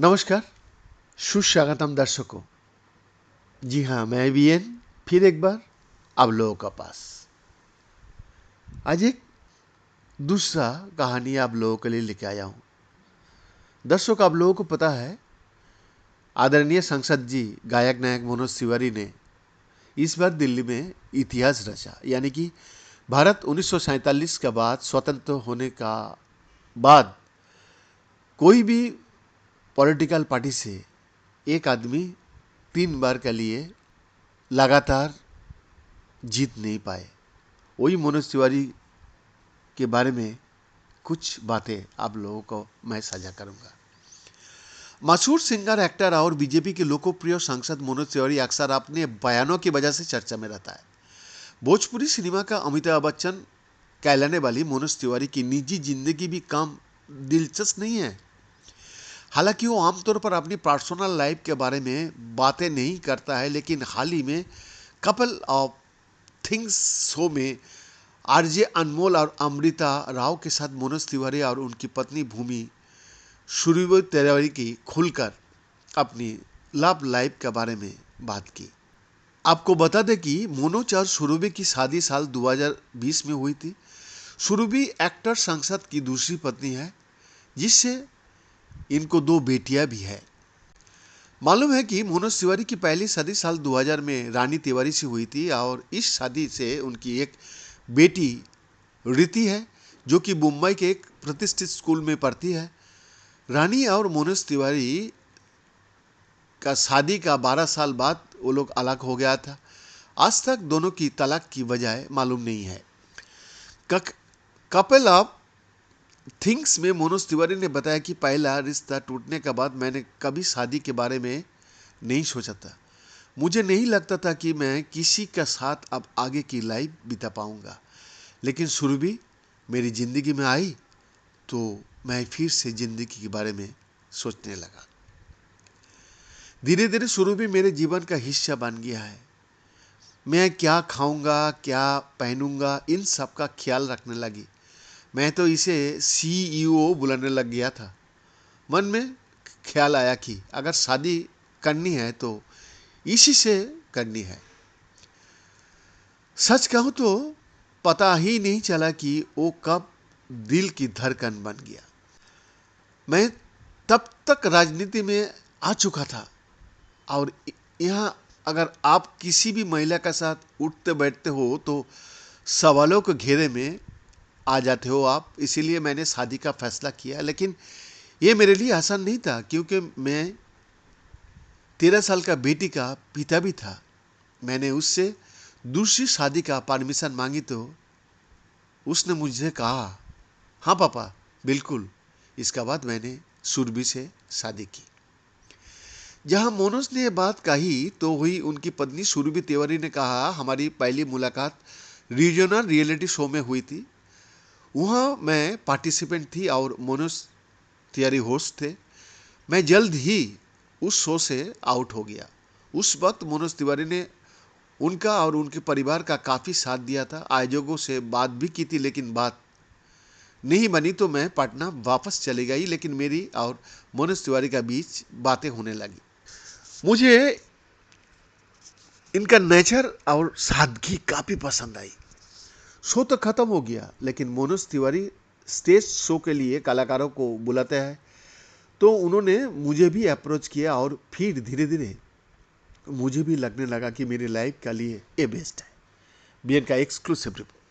नमस्कार, सुस्वागतम दर्शकों। जी हाँ, मैं वीएन फिर एक बार आप लोगों का पास। आज एक दूसरा कहानी आप लोगों के लिए लेके आया हूँ। दर्शक, आप लोगों को पता है, आदरणीय संसद जी गायक नायक मनोज तिवारी ने इस बार दिल्ली में इतिहास रचा। यानी कि भारत 1947 के बाद स्वतंत्र होने का बाद कोई भी पॉलिटिकल पार्टी से एक आदमी 3 बार के लिए लगातार जीत नहीं पाए। वही मनोज तिवारी के बारे में कुछ बातें आप लोगों को मैं साझा करूंगा। मशहूर सिंगर, एक्टर और बीजेपी के लोकप्रिय सांसद मनोज तिवारी अक्सर अपने बयानों की वजह से चर्चा में रहता है। भोजपुरी सिनेमा का अमिताभ बच्चन कहलाने वाली मनोज तिवारी की निजी जिंदगी भी कम दिलचस्प नहीं है। हालांकि वो आमतौर पर अपनी पर्सनल लाइफ के बारे में बातें नहीं करता है, लेकिन हाल ही में कपल ऑफ थिंग्स शो में आरजे अनमोल और अमृता राव के साथ मनोज तिवारी और उनकी पत्नी भूमि सुरभि तिवारी की खुलकर अपनी लव लाइफ के बारे में बात की। आपको बता दें कि मनोज और सुरभि की शादी साल 2020 में हुई थी। सुरभि एक्टर संसद की दूसरी पत्नी है, जिससे इनको 2 बेटियां भी है। मालूम है कि मनोज तिवारी की पहली शादी साल 2000 में रानी तिवारी से हुई थी और इस शादी से उनकी एक बेटी रीति है, जो कि मुंबई के एक प्रतिष्ठित स्कूल में पढ़ती है। रानी और मनोज तिवारी का शादी का 12 साल बाद वो लोग अलग हो गया था। आज तक दोनों की तलाक की वजह मालूम नहीं है। कपल ऑफ थिंग्स में मनोज तिवारी ने बताया कि पहला रिश्ता टूटने के बाद मैंने कभी शादी के बारे में नहीं सोचा था। मुझे नहीं लगता था कि मैं किसी के साथ अब आगे की लाइफ बिता पाऊंगा, लेकिन सुरभि मेरी जिंदगी में आई तो मैं फिर से जिंदगी के बारे में सोचने लगा। धीरे धीरे सुरभि मेरे जीवन का हिस्सा बन गया है। मैं क्या खाऊंगा, क्या पहनूंगा, इन सब का ख्याल रखने लगी। मैं तो इसे CEO बुलाने लग गया था। मन में ख्याल आया कि अगर शादी करनी है तो इसी से करनी है। सच कहूं तो पता ही नहीं चला कि वो कब दिल की धड़कन बन गया। मैं तब तक राजनीति में आ चुका था और यहाँ अगर आप किसी भी महिला के साथ उठते बैठते हो तो सवालों के घेरे में आ जाते हो आप। इसीलिए मैंने शादी का फैसला किया, लेकिन ये मेरे लिए आसान नहीं था, क्योंकि मैं 13 साल का बेटी का पिता भी था। मैंने उससे दूसरी शादी का परमिशन मांगी तो उसने मुझे कहा, हाँ पापा बिल्कुल। इसके बाद मैंने सुरभि से शादी की। जहां मनोज ने ये बात कही तो हुई उनकी पत्नी सुरभि तिवारी ने कहा, हमारी पहली मुलाकात रीजनल रियलिटी शो में हुई थी। वहाँ मैं पार्टिसिपेंट थी और मनोज तिवारी होस्ट थे। मैं जल्द ही उस शो से आउट हो गया। उस वक्त मनोज तिवारी ने उनका और उनके परिवार का काफ़ी साथ दिया था। आयोजकों से बात भी की थी, लेकिन बात नहीं बनी तो मैं पटना वापस चली गई। लेकिन मेरी और मनोज तिवारी का बीच बातें होने लगी। मुझे इनका नेचर और सादगी काफ़ी पसंद आई। शो तो खत्म हो गया, लेकिन मनोज तिवारी स्टेज शो के लिए कलाकारों को बुलाते हैं, तो उन्होंने मुझे भी अप्रोच किया और फिर धीरे धीरे मुझे भी लगने लगा कि मेरी लाइफ के लिए ये बेस्ट है। बीएन का एक्सक्लूसिव रिपोर्ट।